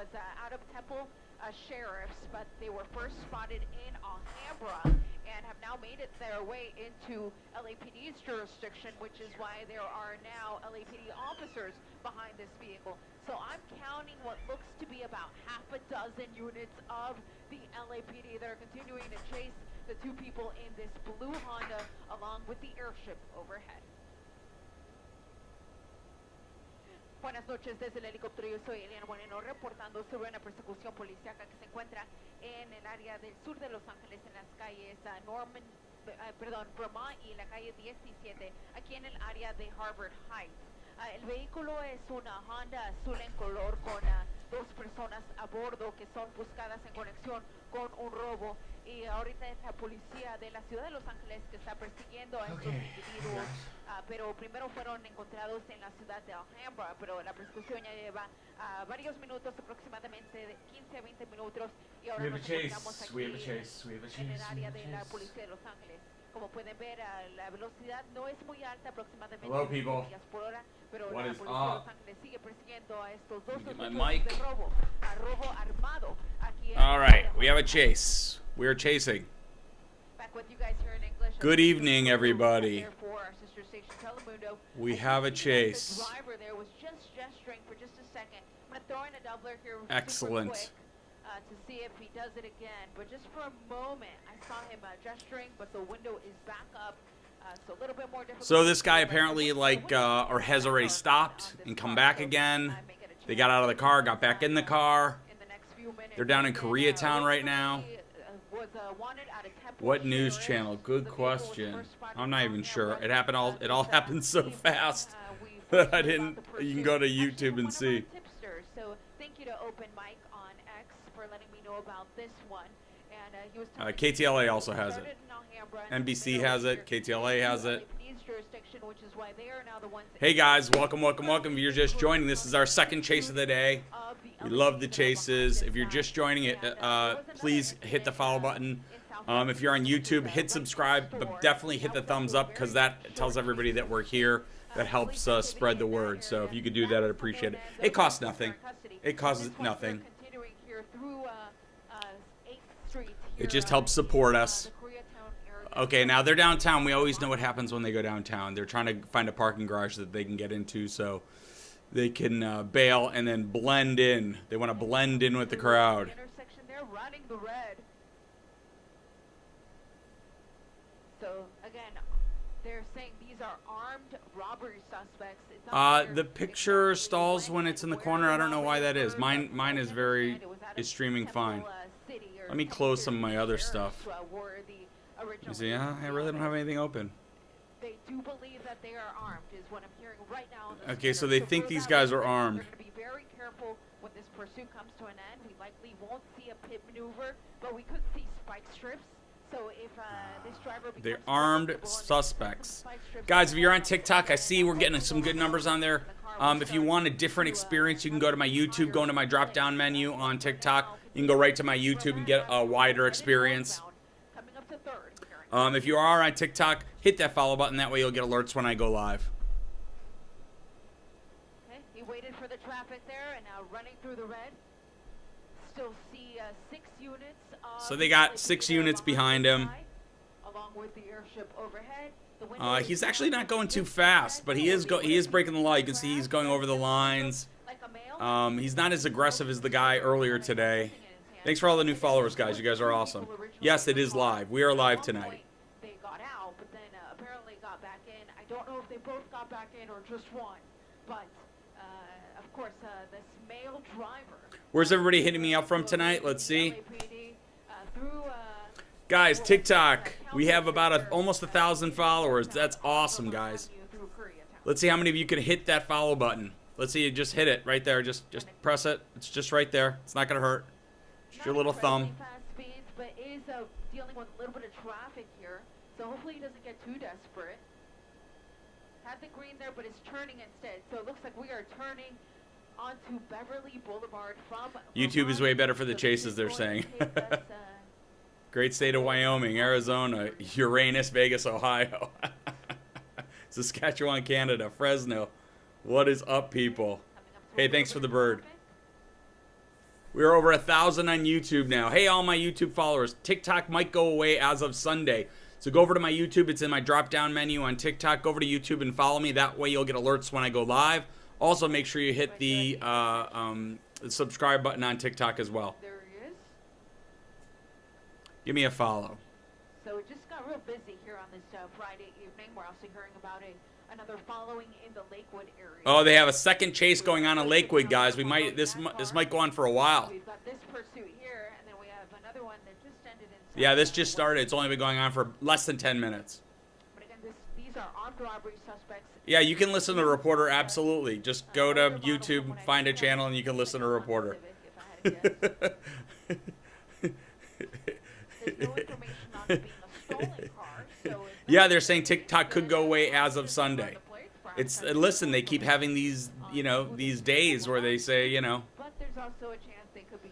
was out of Temple sheriffs, but they were first spotted in Alhambra and have now made it their way into LAPD's jurisdiction, which is why there are now LAPD officers behind this vehicle. So I'm counting what looks to be about half a dozen units of the LAPD that are continuing to chase the two people in this blue Honda along with the airship overhead. Buenas noches desde el helicóptero. Yo soy Eliana Moreno reportando sobre una persecución policíaca que se encuentra en el área del sur de Los Ángeles en las calles Vermont y la calle 17 aquí en el área de Harvard Heights. El vehículo es una Honda azul en color con dos personas a bordo que son buscadas en conexión con un robo, y ahorita es la policía de la ciudad de Los Ángeles que está persiguiendo a estos individuos, pero primero fueron encontrados en la ciudad de Alhambra, pero la persecución ya lleva varios minutos, aproximadamente de 15 a 20 minutos, y ahora nos encontramos aquí en el área de la policía de Los Ángeles. Como pueden ver, la velocidad no es muy alta, aproximadamente 20 millas por hora, pero la policía de Los Ángeles sigue persiguiendo a estos dos sospechosos de robo armado aquí en All right, we have a chase. We are chasing. Back with you guys here in English. Good evening, everybody. We have a chase. The driver there was just gesturing for just a second. I'm going to throw in a doubler here. Excellent. Quick, to see if he does it again, but just for a moment I saw him gesturing, but the window is back up, so a little bit more difficult. So this guy apparently or has already stopped and come back again. They got out of the car, got back in the car. They're down in Koreatown right now. What news channel? Good question. I'm not even sure. It all happened so fast that I didn't. You can go to YouTube and see. So thank you to Open Mike on X for letting me know about this one. And he was KTLA also has it. NBC has it. KTLA has it. Hey guys, welcome. If you're just joining, this is our second chase of the day. We love the chases. If you're just joining it, please hit the follow button. If you're on YouTube, hit subscribe, but definitely hit the thumbs up because that tells everybody that we're here. That helps spread the word. So if you could do that, I'd appreciate it. It costs nothing. It costs nothing. It just helps support us. Okay, now they're downtown. We always know what happens when they go downtown. They're trying to find a parking garage that they can get into so they can bail and then blend in. They want to blend in with the crowd. They're running the red. So again, they're saying these are armed robbery suspects. The picture stalls when it's in the corner. I don't know why that is. Mine is streaming fine. Let me close some of my other stuff. You see, I really don't have anything open. They do believe that they are armed, is what I'm hearing right now. Okay, so they think these guys are armed. We're going to be very careful when this pursuit comes to an end. We likely won't see a pit maneuver, but we could see spike strips. So if this driver they're armed suspects. Guys, if you're on TikTok, I see we're getting some good numbers on there. If you want a different experience, you can go to my YouTube, go into my drop-down menu on TikTok. You can go right to my YouTube and get a wider experience. If you are on TikTok, hit that follow button. That way you'll get alerts when I go live. Okay, he waited for the traffic there and now running through the red. Still see 6 units. So they got 6 units behind him. Along with the airship overhead. He's actually not going too fast, but he is breaking the law. You can see he's going over the lines. He's not as aggressive as the guy earlier today. Thanks for all the new followers, guys. You guys are awesome. Yes, it is live. We are live tonight. They got out, but then apparently got back in. I don't know if they both got back in or just one. But, of course, this male driver. Where's everybody hitting me up from tonight? Let's see. Guys, TikTok. We have about almost 1,000 followers. That's awesome, guys. Let's see how many of you can hit that follow button. Let's see you just hit it right there. Just press it. It's just right there. It's not going to hurt. Just your little thumb. Fast speeds, but is dealing with a little bit of traffic here, so hopefully he doesn't get too desperate. Had the green there, but it's turning instead. So it looks like we are turning onto Beverly Boulevard from YouTube is way better for the chases, they're saying. Great state of Wyoming, Arizona, Uranus, Vegas, Ohio. Saskatchewan, Canada, Fresno. What is up, people? Hey, thanks for the bird. We're over 1,000 on YouTube now. Hey, all my YouTube followers, TikTok might go away as of Sunday. So go over to my YouTube. It's in my drop-down menu on TikTok. Go over to YouTube and follow me. That way you'll get alerts when I go live. Also, make sure you hit the subscribe button on TikTok as well. There he is. Give me a follow. So it just got real busy here on this Friday evening. We're also hearing about another following in the Lakewood area. Oh, they have a second chase going on in Lakewood, guys. We might this might go on for a while. We've got this pursuit here, and then we have another one that just ended in. Yeah, this just started. It's only been going on for less than 10 minutes. But again, these are armed robbery suspects. Yeah, you can listen to Reporter, absolutely. Just go to YouTube, find a channel, and you can listen to Reporter. There's no information on it being a stolen car, so Yeah, they're saying TikTok could go away as of Sunday. It's listen, they keep having these, these days where they say, But there's also a chance they could be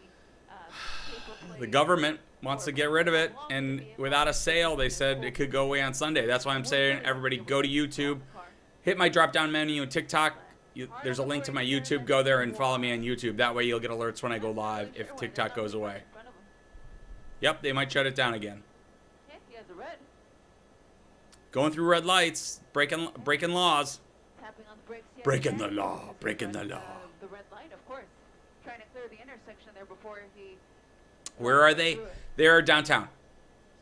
the government wants to get rid of it, and without a sale, they said it could go away on Sunday. That's why I'm saying, everybody go to YouTube, hit my drop-down menu on TikTok. There's a link to my YouTube. Go there and follow me on YouTube. That way you'll get alerts when I go live if TikTok goes away. Yep, they might shut it down again. Yeah, he has a red. Going through red lights, breaking laws. Tapping on the brakes. Breaking the law, breaking the law. The red light, of course. Trying to clear the intersection there before he. Where are they? They're downtown.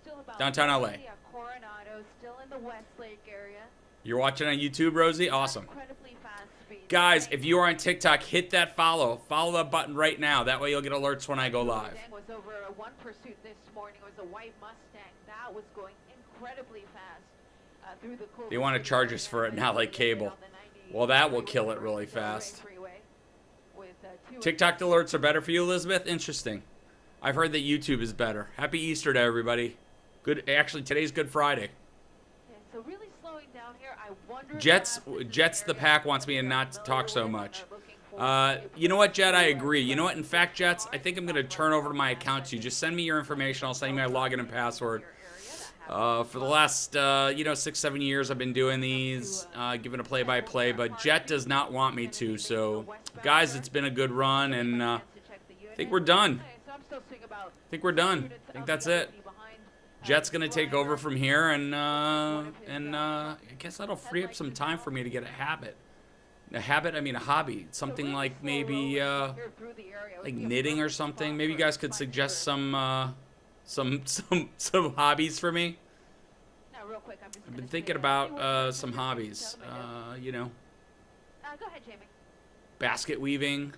Still about Downtown LA. Coronado, still in the Westlake area. You're watching on YouTube, Rosie? Awesome. Incredibly fast speed. Guys, if you are on TikTok, hit that follow. Follow that button right now. That way you'll get alerts when I go live. Mustang was over one pursuit this morning. It was a white Mustang. That was going incredibly fast through the Culver They want to City charge area. us for it now like cable. On the 90 Well, that will freeway, kill it really Silver Lake fast. Freeway with, two TikTok alerts are better for you, Elizabeth? Interesting. I've heard that YouTube is better. Happy Easter to everybody. Good. Actually, today's Good Friday. Yeah, so really slowing down here. I wonder if Jets the pack wants me to not talk so much. You know what, Jet? I agree. You know what? In fact, Jets, I think I'm going to turn over to my account to you. Just send me your information. I'll send you my login and password. For the last, 6-7 years, I've been doing these, giving a play-by-play, but Jet does not want me to. So, guys, it's been a good run, and I think we're done. I think we're done. I think that's it. Jet's going to take over from here, and I guess that'll free up some time for me to get a habit. A hobby. Something like maybe like knitting or something. Maybe you guys could suggest some hobbies for me. I've been thinking about some hobbies. Go ahead, Jamie. Basket weaving,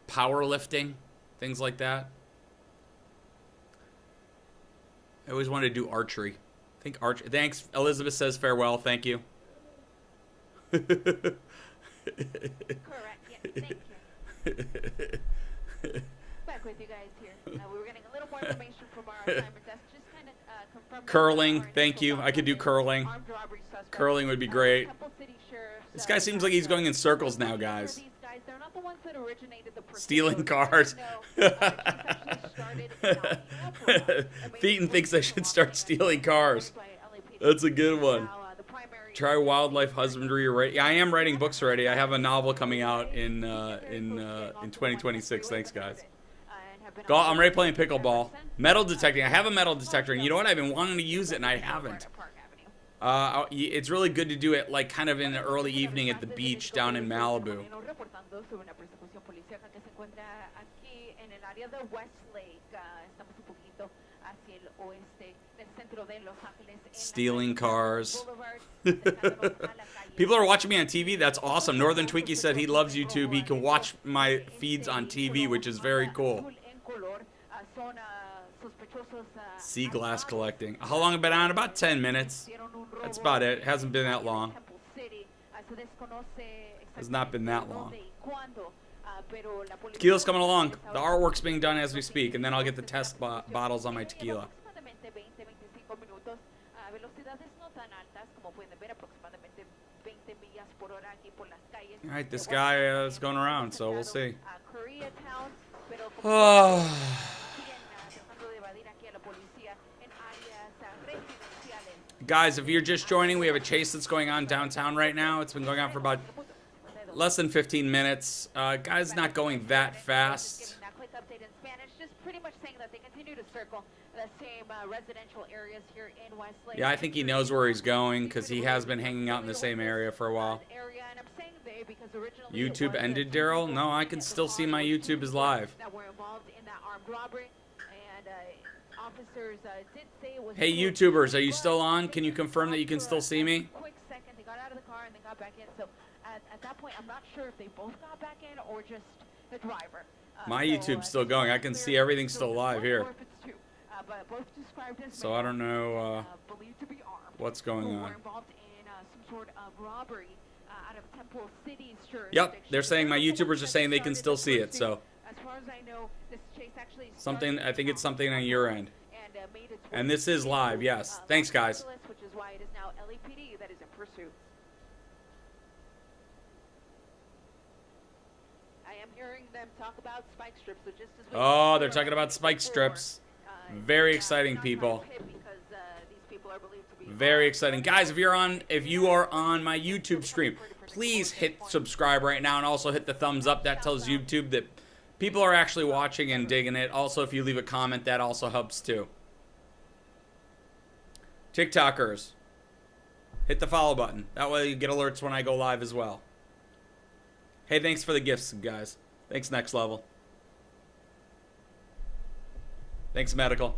powerlifting, things like that. I always wanted to do archery. I think archery. Thanks. Elizabeth says farewell. Thank you. Correct. Yes, thank you. Back with you guys here. We were getting a little more information from our assignment desk. Just kind of confirm. Curling. Thank you. I could do curling. Curling would be great. This guy seems like he's going in circles now, guys. They're not the ones that originated the Stealing cars. Theaton thinks I should start stealing cars. That's a good one. Try wildlife husbandry. I am writing books already. I have a novel coming out in 2026. Thanks, guys. I'm already playing pickleball. Metal detecting. I have a metal detector, and you know what? I've been wanting to use it, and I haven't. It's really good to do it, like, kind of in the early evening at the beach down in Malibu. Stealing cars. People are watching me on TV. That's awesome. Northern Twinkie said he loves YouTube. He can watch my feeds on TV, which is very cool. Sea glass collecting. How long have I been on? About 10 minutes. That's about it. It hasn't been that long. Has not been that long. Tequila's coming along. The artwork's being done as we speak, and then I'll get the test bottles on my tequila. Alright, this guy is going around, so we'll see. Guys, if you're just joining, we have a chase that's going on downtown right now. It's been going on for about less than 15 minutes. Guy's not going that fast. That quick update in Spanish, just pretty much saying that they continue to circle the same residential areas here in Westlake. Yeah, I think he knows where he's going because he has been hanging out in the same area for a while. YouTube ended, Daryl? No, I can still see my YouTube is live. Hey, YouTubers, are you still on? Can you confirm that you can still see me? Quick second, they got out of the car and they got back in. So at that point, I'm not sure if they both got back in or just the driver. My YouTube's still going. I can see everything still live here. So I don't know what's going on. Yep, they're saying my YouTubers are saying they can still see it. So something, I think it's something on your end. And this is live, yes. Thanks, guys. Which is why it is now LAPD that is in pursuit. I am hearing them talk about spike strips, so just as oh, they're talking about spike strips. Very exciting, people. Very exciting, guys. If you are on my YouTube stream, please hit subscribe right now and also hit the thumbs up. That tells YouTube that people are actually watching and digging it. Also, if you leave a comment, that also helps too. TikTokers, hit the follow button. That way you get alerts when I go live as well. Hey, thanks for the gifts, guys. Thanks, Next Level. Thanks, Medical.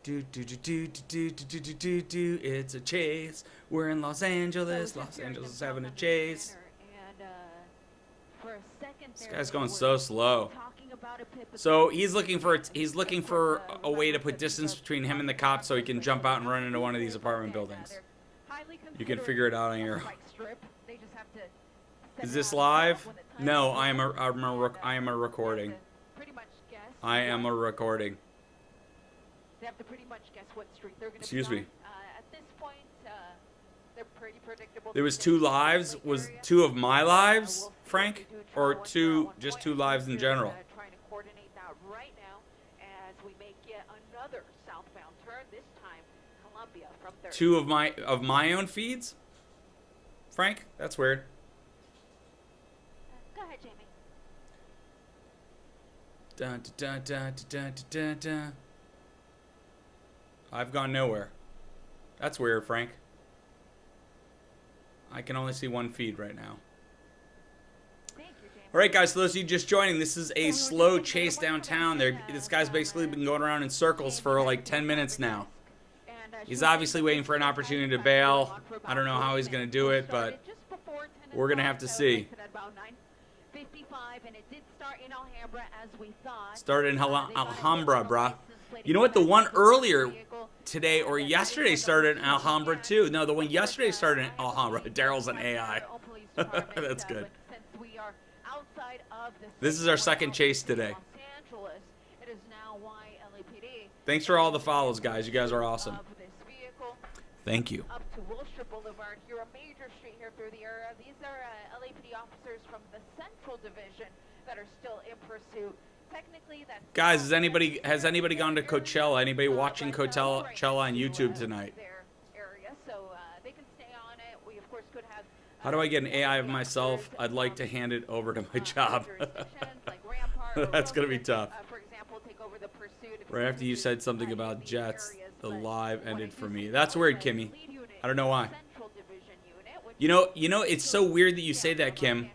It's a chase. We're in Los Angeles. Los Angeles is having a chase. This guy's going so slow. So he's looking for a way to put distance between him and the cop so he can jump out and run into one of these apartment buildings. You can figure it out on your own. Is this live? No, I am a recording. I am a recording. They have to pretty much guess what street they're going to Excuse me. At this point, they're pretty predictable. There was 2 lives. Was 2 of my lives, Frank? Or just 2 lives in general? Trying to coordinate that right now as we make yet another southbound turn, this time Columbia from 30. 2 of my own feeds? Frank? That's weird. Go ahead, Jamie. Dun, dun, dun, dun, dun, dun, dun. I've gone nowhere. That's weird, Frank. I can only see 1 feed right now. Alright, guys, for those of you just joining, this is a slow chase downtown. This guy's basically been going around in circles for like 10 minutes now. He's obviously waiting for an opportunity to bail. I don't know how he's going to do it, but we're going to have to see. Started in Alhambra, bruh. You know what? The one earlier today or yesterday started in Alhambra, too. No, the one yesterday started in Alhambra. Daryl's an AI. That's good. This is our second chase today. Thanks for all the follows, guys. You guys are awesome. Thank you. Up to Wilshire Boulevard, here a major street here through the area. These are LAPD officers from the Central Division that are still in pursuit. Technically, that's guys, has anybody gone to Coachella? Anybody watching Coachella on YouTube tonight? How do I get an AI of myself? I'd like to hand it over to my job. That's gonna be tough. Right after you said something about jets, the live ended for me. That's weird, Kimmy. I don't know why. You know, it's so weird that you say that, Kim,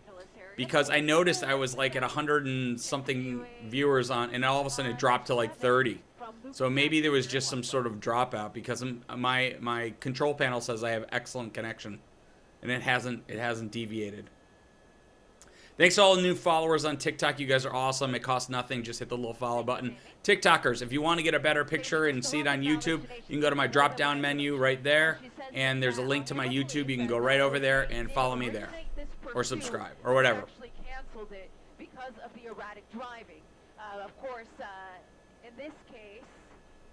because I noticed I was like at 100 and something viewers on, and all of a sudden it dropped to like 30. So maybe there was just some sort of dropout because my control panel says I have excellent connection, and it hasn't deviated. Thanks to all the new followers on TikTok. You guys are awesome. It costs nothing. Just hit the little follow button. TikTokers, if you want to get a better picture and see it on YouTube, you can go to my drop-down menu right there, and there's a link to my YouTube. You can go right over there and follow me there, or subscribe, or whatever. Because of the erratic driving. Of course, in this case,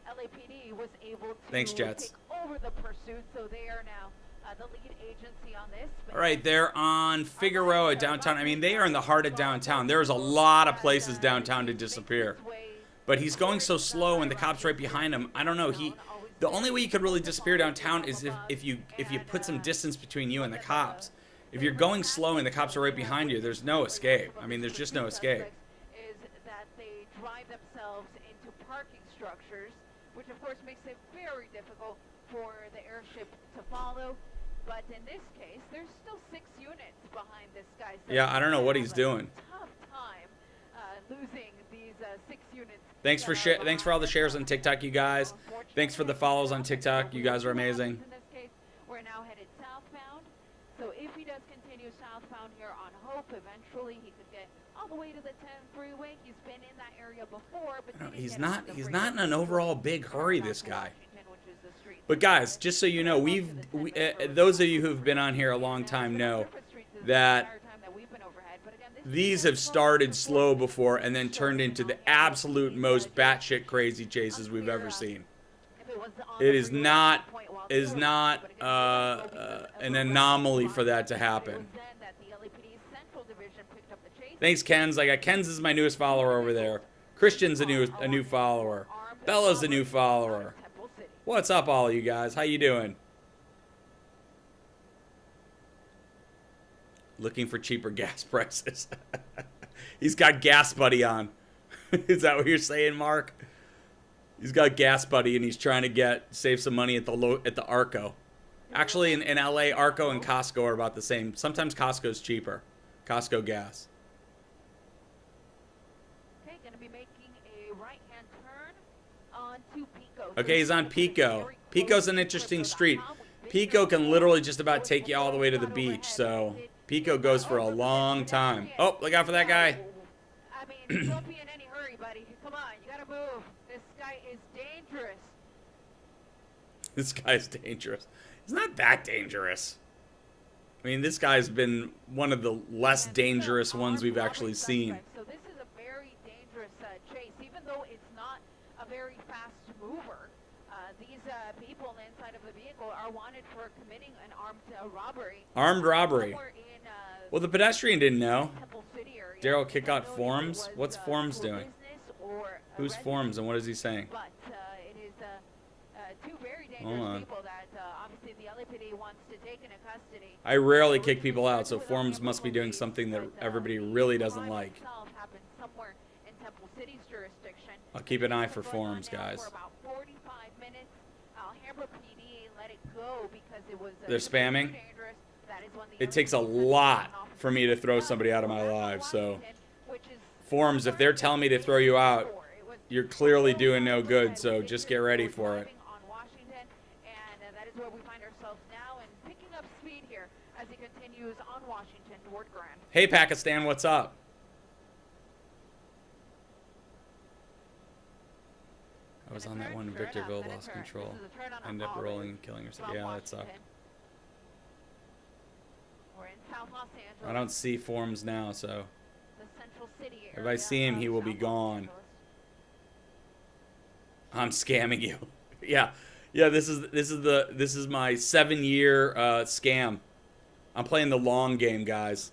LAPD was able to take over the pursuit, so they are now the lead agency on this. All right, they're on Figueroa downtown. I mean, they are in the heart of downtown. There's a lot of places downtown to disappear. But he's going so slow, and the cop's right behind him. I don't know. The only way you could really disappear downtown is if you put some distance between you and the cops. If you're going slow and the cops are right behind you, there's no escape. I mean, there's just no escape. Is that they drive themselves into parking structures, which of course makes it very difficult for the airship to follow. But in this case, there's still 6 units behind this guy. So yeah, I don't know what he's doing. Tough time losing these 6 units. Thanks for all the shares on TikTok, you guys. Thanks for the follows on TikTok. You guys are amazing. In this case, we're now headed southbound. So if he does continue southbound here on Hope, eventually he could get all the way to the 10 freeway. He's been in that area before, but he's not in an overall big hurry, this guy. But guys, just so you know, those of you who've been on here a long time know that these have started slow before and then turned into the absolute most batshit crazy chases we've ever seen. It is not an anomaly for that to happen. Thanks, Ken's. I got Ken's is my newest follower over there. Christian's a new follower. Bella's a new follower. What's up, all of you guys? How you doing? Looking for cheaper gas prices. He's got Gas Buddy on. Is that what you're saying, Mark? He's got Gas Buddy and he's trying to save some money at the Arco. Actually, in LA, Arco and Costco are about the same. Sometimes Costco's cheaper. Costco gas. Okay, gonna be making a right-hand turn onto Pico. Okay, he's on Pico. Pico's an interesting street. Pico can literally just about take you all the way to the beach, so Pico goes for a long time. Oh, look out for that guy. I mean, don't be in any hurry, buddy. Come on, you gotta move. This guy is dangerous. This guy's dangerous. He's not that dangerous. I mean, this guy's been one of the less dangerous ones we've actually seen. So this is a very dangerous chase, even though it's not a very fast mover. These people inside of the vehicle are wanted for committing an armed robbery. Armed robbery. Well, the pedestrian didn't know. Darryl kick out Forms? What's Forms doing? Who's Forms and what is he saying? But it is two very dangerous people that obviously the LAPD wants to take into custody. I rarely kick people out, so Forms must be doing something that everybody really doesn't like. I'll keep an eye for Forms, guys. They're spamming. It takes a lot for me to throw somebody out of my live, so Forms, if they're telling me to throw you out, you're clearly doing no good, so just get ready for it. Hey Pakistan, what's up? I was on that one in Victorville, lost control. Ended up rolling and killing herself. Yeah, that sucked. I don't see Forms now, so if I see him, he will be gone. I'm scamming you. Yeah. This is my 7-year scam. I'm playing the long game, guys.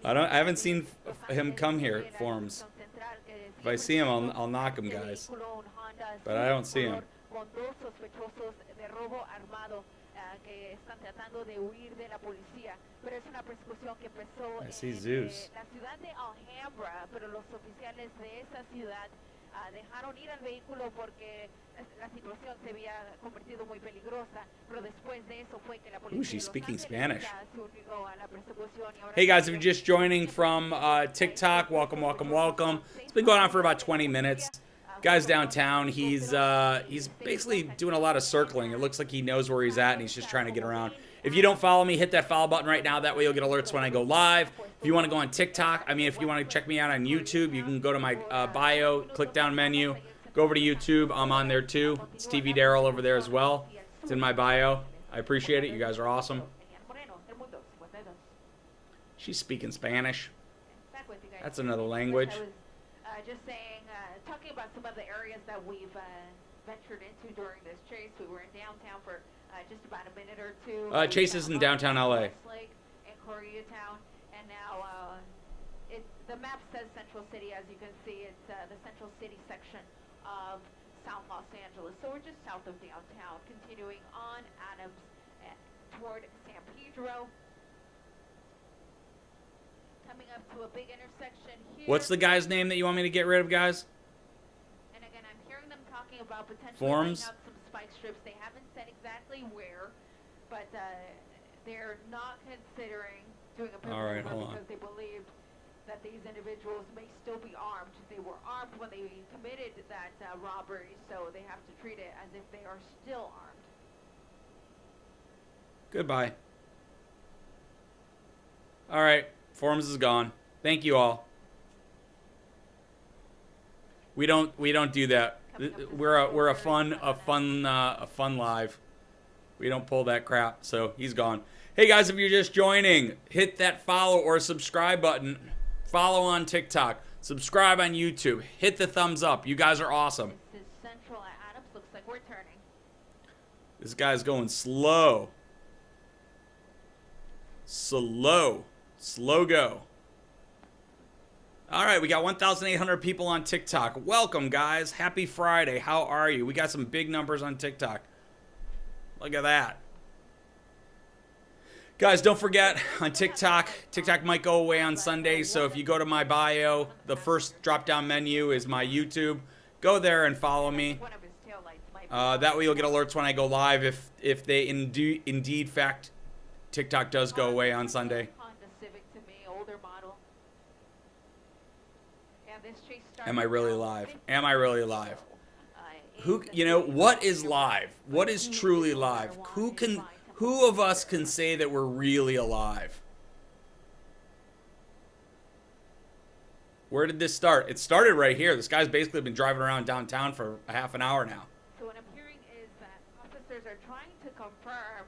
I haven't seen him come here, Forms. If I see him, I'll knock him, guys. But I don't see him. I see Zeus. Dejaron ir al vehículo porque la situación se había convertido muy peligrosa, pero después de eso fue que la policía. Ooh, she's speaking Spanish. Hey guys, if you're just joining from TikTok, welcome, welcome, welcome. It's been going on for about 20 minutes. Guy's downtown. He's basically doing a lot of circling. It looks like he knows where he's at and he's just trying to get around. If you don't follow me, hit that follow button right now. That way you'll get alerts when I go live. If you want to go on TikTok, if you want to check me out on YouTube, you can go to my bio, click down menu, go over to YouTube. I'm on there too. It's TV Darryl over there as well. It's in my bio. I appreciate it. You guys are awesome. She's speaking Spanish. That's another language. Just saying, talking about some of the areas that we've ventured into during this chase. We were in downtown for just about a minute or two. Chase is in downtown LA. Westlake and Koreatown, and now the map says Central City. As you can see, it's the Central City section of South Los Angeles. So we're just south of downtown, continuing on Adams toward San Pedro. Coming up to a big intersection here. What's the guy's name that you want me to get rid of, guys? And again, I'm hearing them talking about potentially Forms? putting out some spike strips. They haven't said exactly where, but they're not considering doing a All right, hold on. because they believed that these individuals may still be armed. They were armed when they committed that robbery, so they have to treat it as if they are still armed. Goodbye. All right, Forms is gone. Thank you all. We don't do that. We're a fun live. We don't pull that crap. So he's gone. Hey guys, if you're just joining, hit that follow or subscribe button. Follow on TikTok. Subscribe on YouTube. Hit the thumbs up. You guys are awesome. This is Central at Adams. Looks like we're turning. This guy's going slow. Slow go. All right, we got 1,800 people on TikTok. Welcome, guys. Happy Friday. How are you? We got some big numbers on TikTok. Look at that. Guys, don't forget, on TikTok might go away on Sunday, so if you go to my bio, the first drop-down menu is my YouTube. Go there and follow me. That way you'll get alerts when I go live if they indeed fact TikTok does go away on Sunday. Am I really live? Am I really live? Who, what is live? What is truly live? Who of us can say that we're really alive? Where did this start? It started right here. This guy's basically been driving around downtown for a half an hour now. So what I'm hearing is that officers are trying to confirm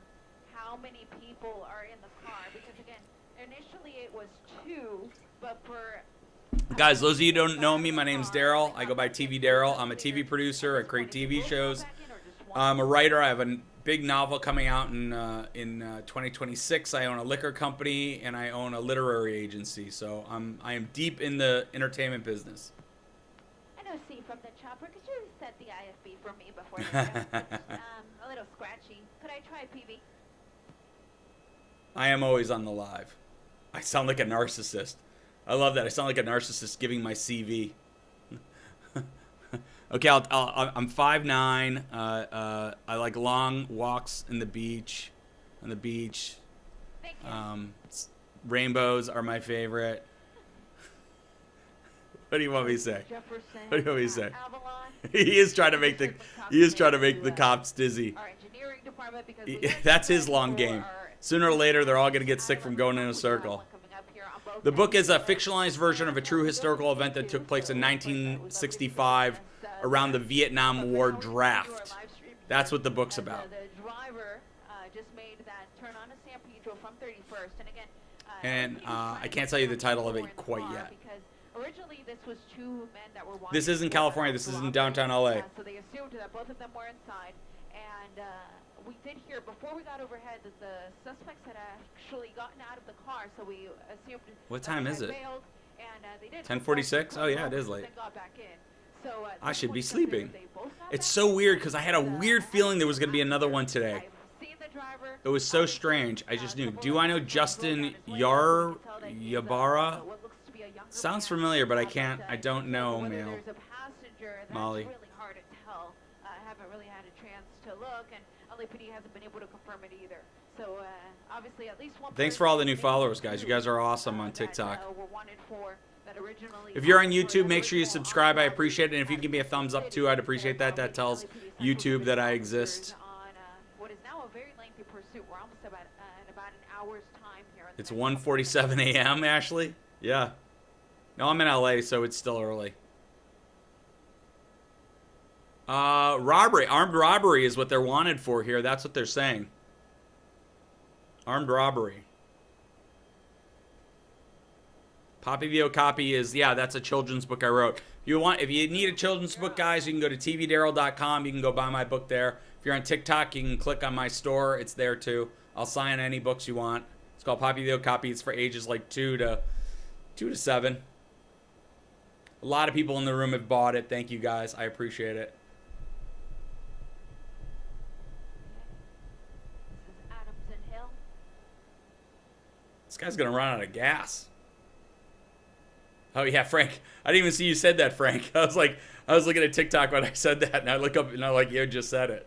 how many people are in the car, because again, initially it was 2, but for... Guys, those of you who don't know me, my name's Darryl. I go by TV Darryl. I'm a TV producer. I create TV shows. I'm a writer. I have a big novel coming out in 2026. I own a liquor company and I own a literary agency. So I am deep in the entertainment business. NOC from the chopper. Could you set the IFB for me before you a little scratchy. Could I try PV? I am always on the live. I sound like a narcissist. I love that. I sound like a narcissist giving my CV. Okay, I'm 5'9". I like long walks on the beach. Thank you. Rainbows are my favorite. What do you want me to say? Jefferson, What do you want me to say? Avalon. He is trying to make the cops dizzy. Our engineering department, because That's his long game. Sooner or later, they're all gonna get sick from going in a circle. The book is a fictionalized version of a true historical event that took place in 1965 around the Vietnam War draft. That's what the book's about. The driver just made that turn on to San Pedro from 31st, and again. And I can't tell you the title of it quite yet. Because originally this was 2 men that were wanted. This isn't California. This is in downtown LA. So they assumed that both of them were inside, and we did hear before we got overhead that the suspects had actually gotten out of the car, so we assumed. What time is it? Bailed, and, they did 10:46? Oh yeah, it is late. got back in. So, I should be sleeping. It's so weird because I had a weird feeling there was going to be another one today. It was so strange. I just knew. Do I know Justin Ybarra? Sounds familiar, but I don't know, Mel. Molly. It's really hard to tell. I haven't really had a chance to look, and LAPD hasn't been able to confirm it either. So obviously, at least one. Thanks for all the new followers, guys. You guys are awesome on TikTok. Were wanted for that originally. If you're on YouTube, make sure you subscribe. I appreciate it. And if you can give me a thumbs up too, I'd appreciate that. That tells YouTube that I exist. On what is now a very lengthy pursuit. We're almost about an hour's time here. It's 1:47 a.m. Ashley. Yeah. No, I'm in LA, so it's still early. Robbery. Armed robbery is what they're wanted for here. That's what they're saying. Armed robbery. Poppy VO Copy is, yeah, that's a children's book I wrote. If you need a children's book, guys, you can go to tvdarryl.com. You can go buy my book there. If you're on TikTok, you can click on my store. It's there too. I'll sign any books you want. It's called Poppy VO Copy. It's for ages like 2 to 7. A lot of people in the room have bought it. Thank you, guys. I appreciate it. This is Adamson Hill. This guy's gonna run out of gas. Oh yeah, Frank. I didn't even see you said that, Frank. I was looking at TikTok when I said that, and I look up and I'm like, you just said it.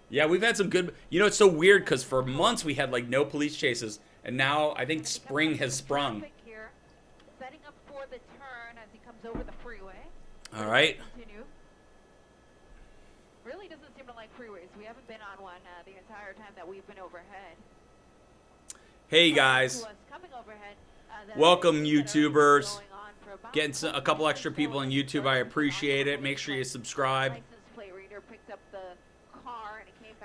Yeah, we've had some good. You know, it's so weird because for months we had like no police chases, and now I think spring has sprung. Here, setting up for the turn as he comes over the freeway. All right. Continue. Really doesn't seem to like freeways. We haven't been on one the entire time that we've been overhead. Hey guys. Coming overhead, Welcome, YouTubers. Getting a couple extra people on YouTube. I appreciate it. Make sure you subscribe.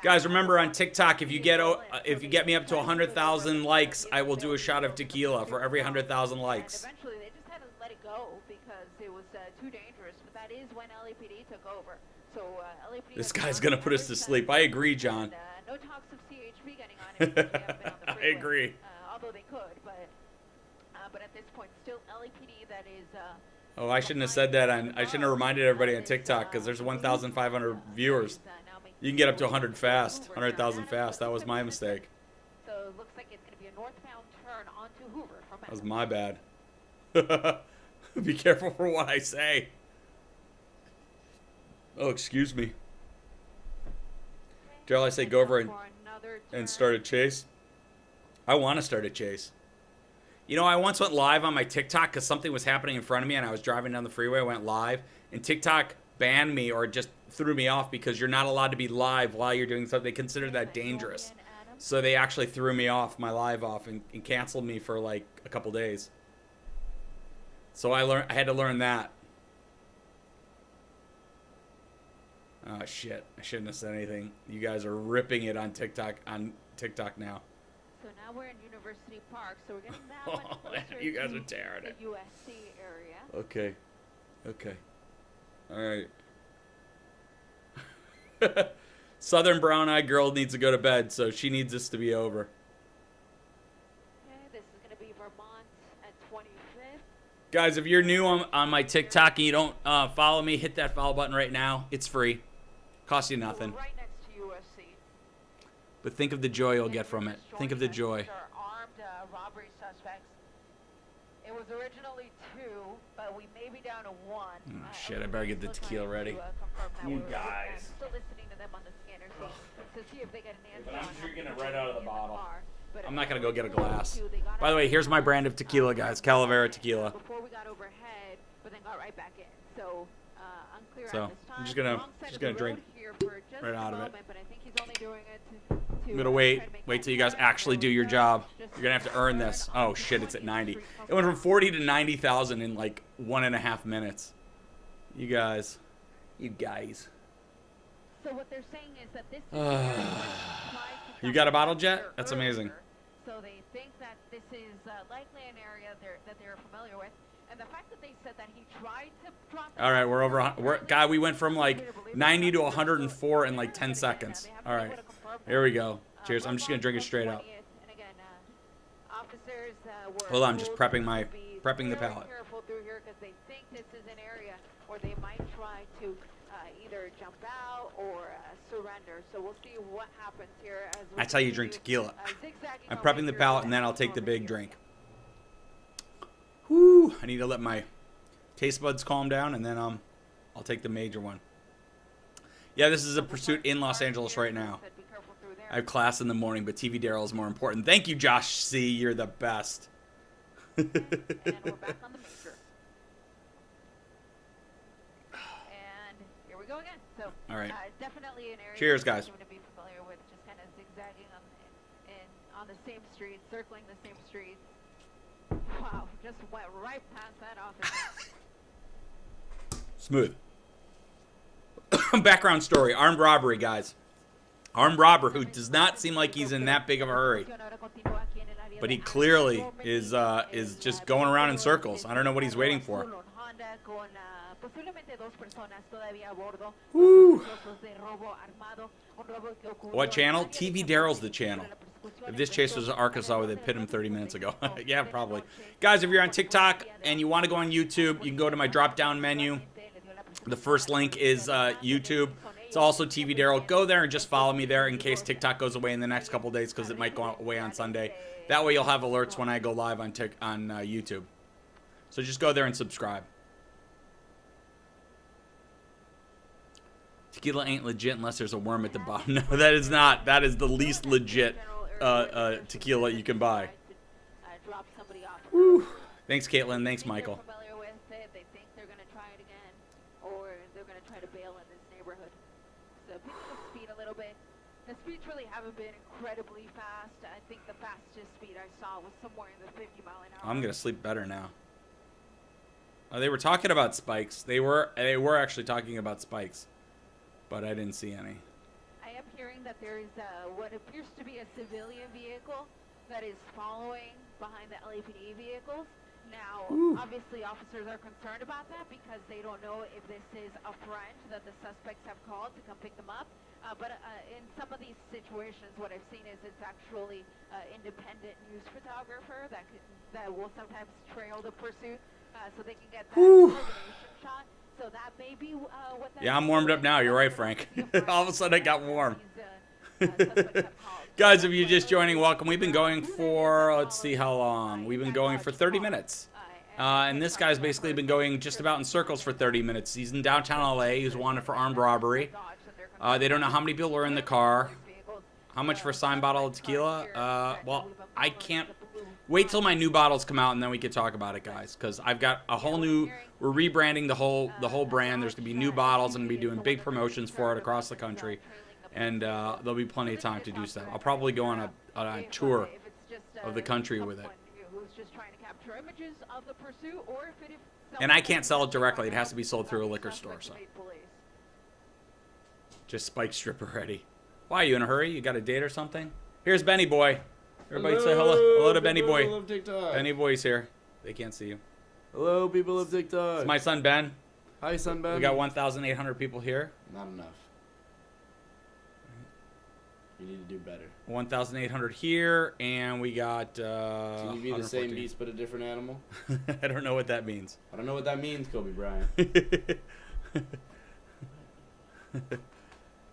Guys, remember on TikTok, if you get me up to 100,000 likes, I will do a shot of tequila for every 100,000 likes. And eventually, they just had to let it go because it was too dangerous. But that is when LAPD took over. So LAPD. This guy's gonna put us to sleep. I agree, John. No talks of CHP getting on it. Because we haven't been on the freeway. I agree. Although they could, but at this point, still LAPD. That is. Oh, I shouldn't have said that. I shouldn't have reminded everybody on TikTok because there's 1,500 viewers. You can get up to 100 fast, 100,000 fast. That was my mistake. So it looks like it's going to be a northbound turn onto Hoover from That was my bad. Be careful for what I say. Oh, excuse me. Darryl, I say go over and start a chase. I want to start a chase. You know, I once went live on my TikTok because something was happening in front of me and I was driving down the freeway. I went live and TikTok banned me or just threw me off because you're not allowed to be live while you're doing something. They consider that dangerous. So they actually threw me off, my live off, and canceled me for like a couple days. So I had to learn that. Oh shit, I shouldn't have said anything. You guys are ripping it on TikTok now. So now we're in University Park, so we're getting that much closer you guys to are tearing the it. USC area. Okay. All right. Southern brown-eyed girl needs to go to bed, so she needs this to be over. Okay, this is going to be Vermont at 25th. Guys, if you're new on my TikTok and you don't follow me, hit that follow button right now. It's free. Costs you nothing. So right next to USC. But think of the joy you'll get from it. Think of the joy. Armed robbery suspects. It was originally 2, but we may be down to 1. Oh, shit, I better get the tequila ready. You guys. Still listening to them on the scanner to see if they get an answer. I'm sure you're getting it right out of the bottle. I'm not going to go get a glass. By the way, here's my brand of tequila, guys. Calavera Tequila. Before we got overhead, but then got right back in. So, unclear So, at this time. I'm just gonna drink right out of it. But I think he's only doing it I'm gonna wait till you guys actually do your job. You're gonna have to earn this. Oh shit, it's at 90. It went from 40 to 90,000 in like 1.5 minutes. You guys. So what they're saying is that this is You got a bottle, Jet? That's amazing. So they think that this is likely an area that they're familiar with. And the fact that they said that he tried to drop. All right, we're over. God, we went from like 90 to 104 in like 10 seconds. All right, here we go. Cheers. I'm just gonna drink it straight up. Hold on, I'm just prepping the palate. Careful through here because they think this is an area where they might try to either jump out or surrender. So we'll see what happens here. That's how you drink tequila. I'm prepping the palate and then I'll take the big drink. Whoo! I need to let my taste buds calm down and then I'll take the major one. Yeah, this is a pursuit in Los Angeles right now. I have class in the morning, but TV Darryl is more important. Thank you, Josh C. You're the best. And we're back on the major. And here we go again. So, all right. Definitely an area. Cheers, guys. To be familiar with, just kind of zigzagging on the same street, circling the same street. Wow, just went right past that officer. Smooth. Background story: armed robbery, guys. Armed robber who does not seem like he's in that big of a hurry. but he clearly is just going around in circles. I don't know what he's waiting for. Woo. What channel? TV Darryl's the channel. If this chase was Arkansas, they'd pit him 30 minutes ago. Yeah, probably. Guys, if you're on TikTok and you want to go on YouTube, you can go to my drop-down menu. The first link is YouTube. It's also TV Darryl. Go there and just follow me there in case TikTok goes away in the next couple days, because it might go away on Sunday. That way you'll have alerts when I go live on YouTube. So just go there and subscribe. Tequila ain't legit unless there's a worm at the bottom. No, that is not. That is the least legit tequila you can buy. Woo. Thanks, Caitlin. Thanks, Michael. They think they're going to try it again, or they're going to try to bail in this neighborhood. So pick up the speed a little bit. The speeds really haven't been incredibly fast. I think the fastest speed I saw was somewhere in the 50 mile an hour. I'm going to sleep better now. Oh, they were talking about spikes. They were actually talking about spikes, but I didn't see any. I am hearing that there is what appears to be a civilian vehicle that is following behind the LAPD vehicles. Now, obviously, officers are concerned about that because they don't know if this is a friend that the suspects have called to come pick them up. But in some of these situations, what I've seen is it's actually independent news photographer that will sometimes trail the pursuit so they can get that coordination shot. So that may be what that I'm warmed up now. You're right, Frank. All of a sudden, I got warm. Guys, if you're just joining, welcome. We've been going for, let's see how long. We've been going for 30 minutes. And this guy's basically been going just about in circles for 30 minutes. He's in downtown LA. He's wanted for armed robbery. They don't know how many people are in the car. How much for a signed bottle of tequila? Well, I can't. Wait till my new bottles come out and then we can talk about it, guys. Because I've got a whole new, we're rebranding the whole brand. There's going to be new bottles. I'm going to be doing big promotions for it across the country. And there'll be plenty of time to do so. I'll probably go on a tour of the country with it. And I can't sell it directly. It has to be sold through a liquor store. So just spike stripper ready. Why, are you in a hurry? You got a date or something? Here's Benny Boy. Everybody say hello. Hello to Benny Boy. People of TikTok. Benny Boy's here. They can't see you. Hello, people of TikTok. It's my son Ben. Hi, son Ben. We got 1,800 people here. Not enough. You need to do better. 1,800 here, and we got. Can you be the same beast but a different animal? I don't know what that means. I don't know what that means, Kobe Bryant.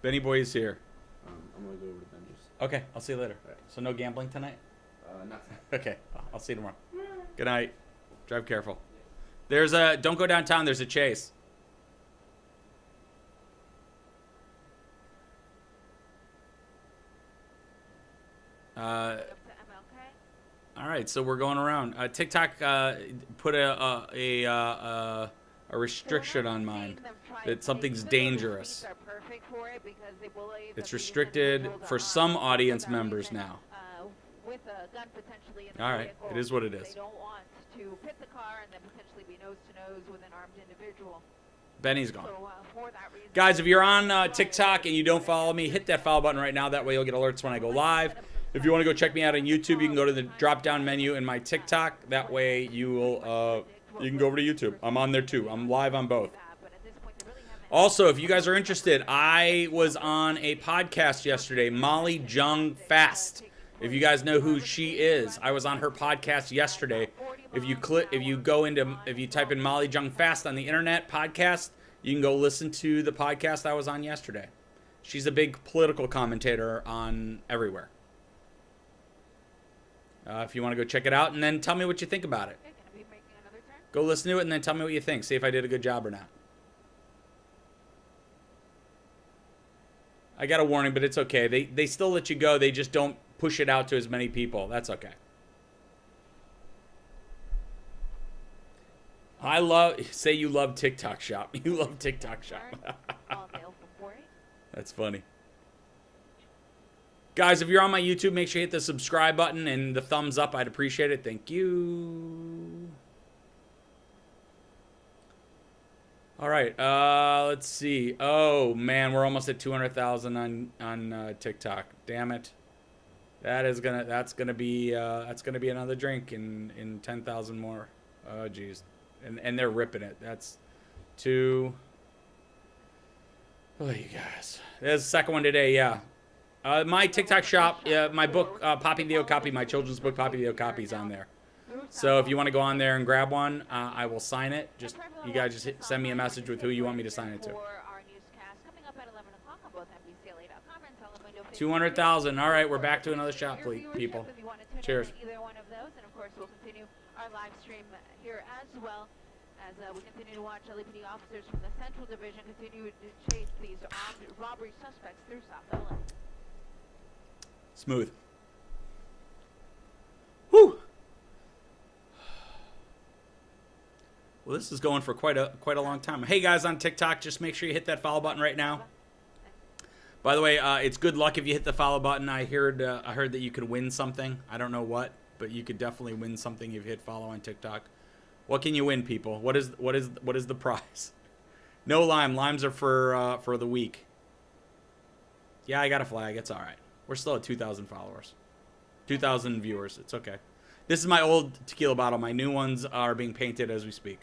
Benny Boy is here. I'm gonna go over to Benji's. Okay, I'll see you later. Right. So no gambling tonight? Nothing. Okay, I'll see you tomorrow. Good night. Drive careful. There's a. Don't go downtown. There's a chase. All right, so we're going around. TikTok put a restriction on mine that something's dangerous. It's restricted for some audience members now. All right, it is what it is. They don't want to pit the car and then potentially be nose to nose with an armed individual. Benny's gone. So, for that reason, guys, if you're on TikTok and you don't follow me, hit that follow button right now. That way you'll get alerts when I go live. If you want to go check me out on YouTube, you can go to the drop-down menu in my TikTok. That way you will you can go over to YouTube. I'm on there too. I'm live on both. Also, if you guys are interested, I was on a podcast yesterday, Molly Jung Fast. If you guys know who she is, I was on her podcast yesterday. If you type in Molly Jung Fast on the internet podcast, you can go listen to the podcast I was on yesterday. She's a big political commentator on everywhere. If you want to go check it out, and then tell me what you think about it. Go listen to it, and then tell me what you think. See if I did a good job or not. I got a warning, but it's okay. They still let you go. They just don't push it out to as many people. That's okay. Say you love TikTok Shop. You love TikTok Shop. That's funny. Guys, if you're on my YouTube, make sure you hit the subscribe button and the thumbs up. I'd appreciate it. Thank you. All right. Let's see. Oh, man. We're almost at 200,000 on TikTok. Damn it. That's gonna be another drink in 10,000 more. Oh geez, and they're ripping it. That's 2. Oh, you guys. There's the second one today. Yeah. My TikTok shop, my book, Poppy the Copy, my children's book, Poppy the Copy, is on there. So if you want to go on there and grab one, I will sign it. Just you guys just send me a message with who you want me to sign it to. 200,000. All right, we're back to another shop, people. Cheers. Either one of those, and of course we'll continue our live stream here as well as we continue to watch LAPD officers from the Central Division continue to chase these armed robbery suspects through South LA. Smooth. Whew. Well, this is going for quite a long time. Hey guys on TikTok, just make sure you hit that follow button right now. By the way, it's good luck if you hit the follow button. I heard that you could win something. I don't know what, but you could definitely win something if you hit follow on TikTok. What can you win, people? What is the prize? No lime. Limes are for the week. Yeah, I got a flag. It's all right. We're still at 2,000 followers, 2,000 viewers. It's okay. This is my old tequila bottle. My new ones are being painted as we speak.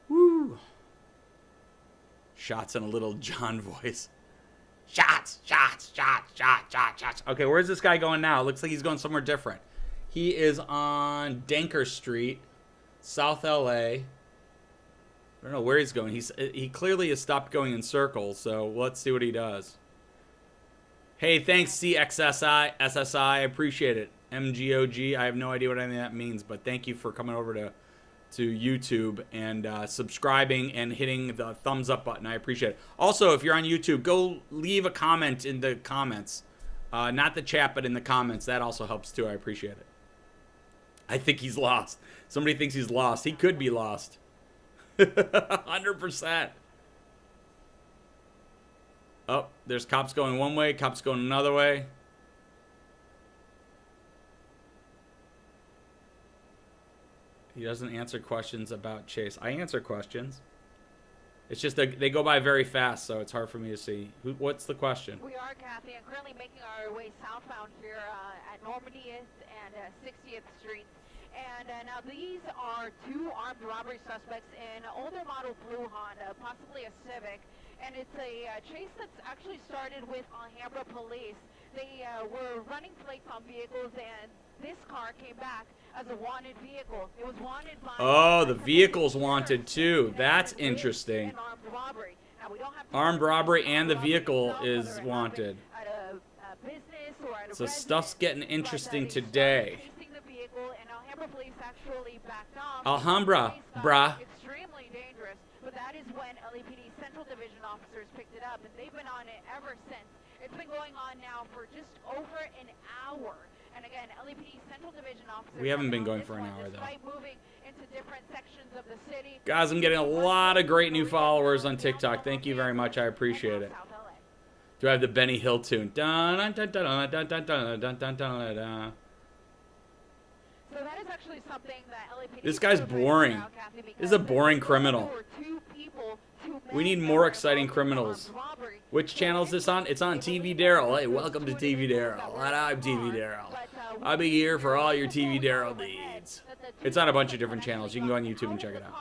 Woo. Shots in a Little John voice. Shots, shots, shots, shots, shots, shots. Okay, where's this guy going now? Looks like he's going somewhere different. He is on Danker Street, South LA. I don't know where he's going. He clearly has stopped going in circles, so let's see what he does. Hey, thanks CXSI, SSI. I appreciate it. MGOG. I have no idea what any of that means, but thank you for coming over to YouTube and subscribing and hitting the thumbs up button. I appreciate it. Also, if you're on YouTube, go leave a comment in the comments. Not the chat, but in the comments. That also helps too. I appreciate it. I think he's lost. Somebody thinks he's lost. He could be lost. 100%. Oh, there's cops going one way, cops going another way. He doesn't answer questions about Chase. I answer questions. It's just that they go by very fast, so it's hard for me to see. What's the question? We are, Kathy, and currently making our way southbound here at Normandy and 60th Street. And now these are 2 armed robbery suspects in an older model blue Honda, possibly a Civic. And it's a chase that's actually started with Alhambra police. They were running plates on vehicles, and this car came back as a wanted vehicle. It was wanted by... Oh, the vehicle's wanted too. That's interesting. Armed robbery and the vehicle is wanted. So stuff's getting interesting today. Alhambra, brah. Extremely dangerous, but that is when LAPD Central Division officers picked it up, and they've been on it ever since. It's been going on now for just over an hour. And again, LAPD Central Division officers... We haven't been going for an hour, though. Moving into different sections of the city. Guys, I'm getting a lot of great new followers on TikTok. Thank you very much. I appreciate it. Do I have the Benny Hill tune? Dun, dun, dun, dun, dun, dun, dun, dun, dun, dun, dun. So that is actually something that LAPD... This guy's boring. This is a boring criminal. We need more exciting criminals. Which channel is this on? It's on TV Darryl. Hey, welcome to TV Darryl. I'm TV Darryl. I'll be here for all your TV Darryl needs. It's on a bunch of different channels. You can go on YouTube and check it out.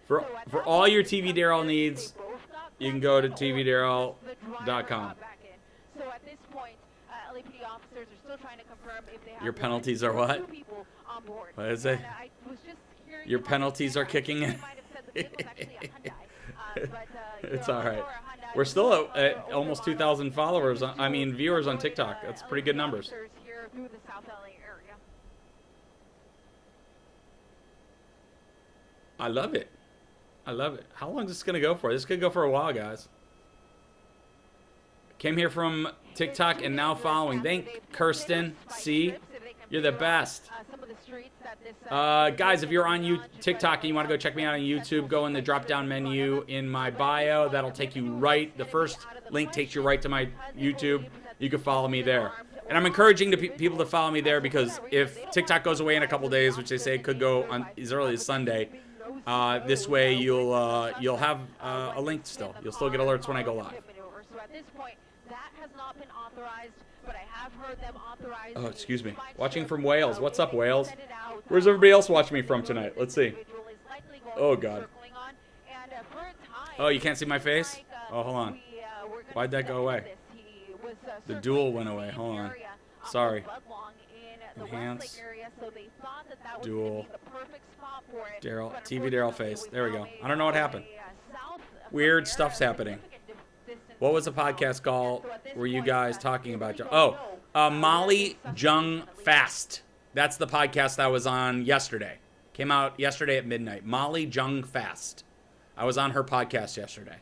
For all your TV Darryl needs, you can go to tvdarryl.com. So at this point, LAPD officers are still trying to confirm if they have your penalties are what? What is it? Your penalties are kicking in. It's all right. We're still at almost 2,000 followers. I mean, viewers on TikTok. That's pretty good numbers. I love it. I love it. How long is this gonna go for? This could go for a while, guys. Came here from TikTok and now following. Thank Kirsten. See, you're the best. Guys, if you're on TikTok and you want to go check me out on YouTube, go in the drop-down menu in my bio. That'll take you right. The first link takes you right to my YouTube. You can follow me there. And I'm encouraging people to follow me there because if TikTok goes away in a couple days, which they say could go on as early as Sunday, this way you'll have a link still. You'll still get alerts when I go live. at this point, that has not been authorized, but I have heard them authorize. Oh, excuse me. spike Watching strip. from Wales. What's up, If they Wales? send it out, Where's everybody else watching me from tonight? Let's see. individual is likely going Oh, to be God. circling on. And, for a time, Oh, you can't see my it's face? like, Oh, hold on. we're gonna Why'd that see go the end away? of this. He was, The circling dual the went away. same Hold on. area of Sorry. Budlong in the Enhance. Westlake area, so they thought that that was Dual. gonna be the perfect spot for it. Darryl, But TV Darryl unfortunately, face. we've There we now go. made I don't know what our happened. way, south from Weird there, stuff's a happening. significant distance What was the south. podcast called? So at this Were you point, guys they talking about? really don't Oh, know, Molly where Jung suspects Fast. That's the podcast I was on yesterday. Came out yesterday at midnight. Molly Jung Fast. I was on her podcast yesterday.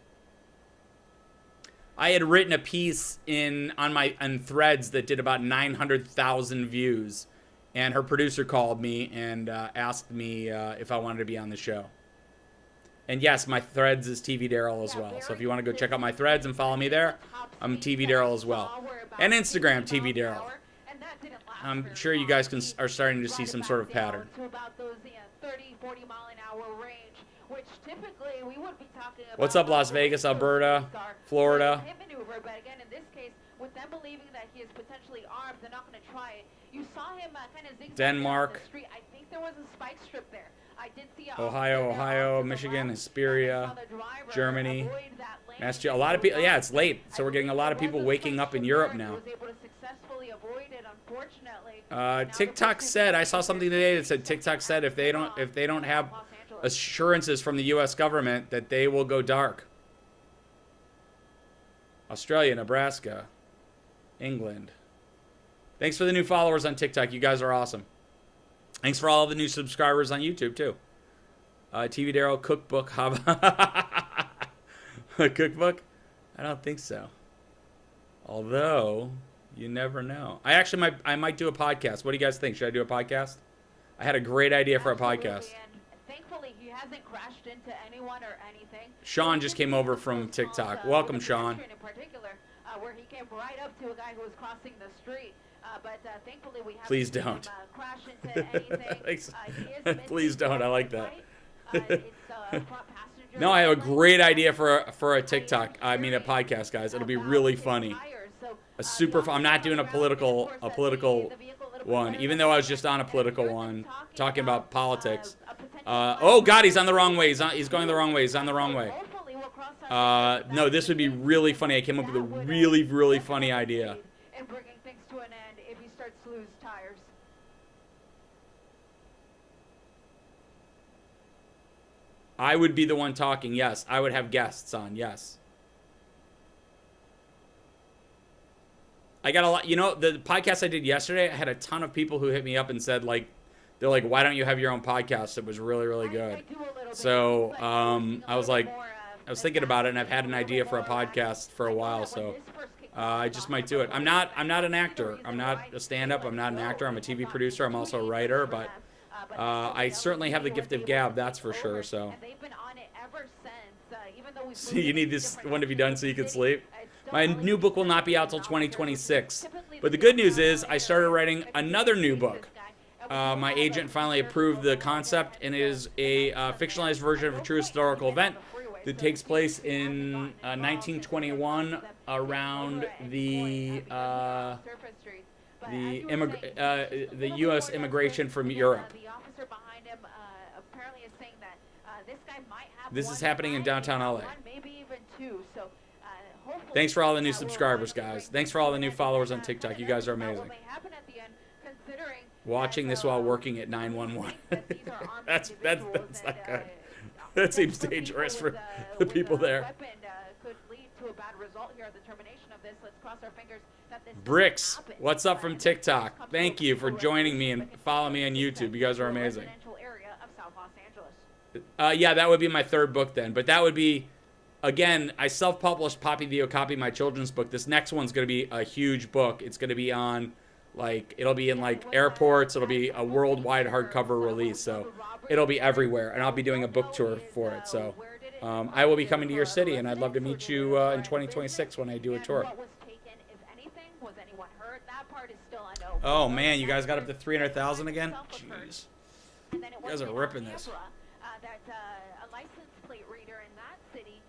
I had written a piece on Threads that did about 900,000 views, and her producer called me and asked me if I wanted to be on the show. And yes, my Threads is TV Darryl as well. So if you want to go check out my Threads and follow me there, I'm TV Darryl as well. And Instagram, TV Darryl. I'm sure you guys are starting to see some sort of pattern. To about those 30, 40 mile an hour range, which typically we would be talking about. What's up, Las Vegas, Alberta, Florida? Hip maneuver, but again, in this case, with them believing that he is potentially armed, they're not going to try it. You saw him kind of zigzag down Denmark. the street. I think there was a spike strip there. I did see a Ohio, officer there Ohio, off to the Michigan, left, Hesperia, and I saw the driver Germany, avoid that lane. Massachusetts. A lot of people. Yeah, it's late, so we're getting a lot of people waking up in Europe now. He was able to successfully avoid it, unfortunately. TikTok said, I saw something today that said TikTok said if they don't have assurances from the U.S. government that they will go dark. Australia, Nebraska, England. Thanks for the new followers on TikTok. You guys are awesome. Thanks for all the new subscribers on YouTube too. TV Darryl cookbook. A cookbook? I don't think so. Although you never know. I might do a podcast. What do you guys think? Should I do a podcast? I had a great idea for a podcast. And thankfully, he hasn't crashed into anyone or anything. Sean just came over from TikTok. Welcome, Sean. In particular, where he came right up to a guy who was crossing the street. But thankfully, we haven't Please seen him, don't. Crash into anything. Thanks. He is Please don't. I like that. It's front passenger. No, I have a great idea for a TikTok. I mean, a podcast, guys. It'll be really funny. A super. I'm not doing a political one, even though I was just on a political one talking about politics. Oh God, he's on the wrong way. He's going the wrong way. He's on the wrong way. No, this would be really funny. I came up with a really, really funny idea. And bringing things to an end if he starts to lose tires. I would be the one talking, yes. I would have guests on, yes. I got a lot, the podcast I did yesterday, I had a ton of people who hit me up and said, like, they're like, why don't you have your own podcast? It was really, really good. So, I was like, I was thinking about it, and I've had an idea for a podcast for a while, so I just might do it. I'm not an actor. I'm not a stand-up. I'm not an actor. I'm a TV producer. I'm also a writer, but I certainly have the gift of gab, that's for sure. So you need this one to be done so you can sleep. My new book will not be out till 2026. But the good news is I started writing another new book. My agent finally approved the concept, and it is a fictionalized version of a true historical event that takes place in 1921 around the U.S. immigration from Europe. This is happening in downtown LA. Thanks for all the new subscribers, guys. Thanks for all the new followers on TikTok. You guys are amazing. Watching this while working at 911. that's not good. That seems dangerous for the people there. Bricks, what's up from TikTok? Thank you for joining me and follow me on YouTube. You guys are amazing. Yeah, that would be my third book then. But that would be, again, I self-published Poppy the Okapi, my children's book. This next one's going to be a huge book. It's going to be on, like, it'll be in, like, airports. It'll be a worldwide hardcover release. So it'll be everywhere. And I'll be doing a book tour for it. So I will be coming to your city, and I'd love to meet you in 2026 when I do a tour. Oh, man, you guys got up to 300,000 again? Jeez. You guys are ripping this. A license plate reader in that city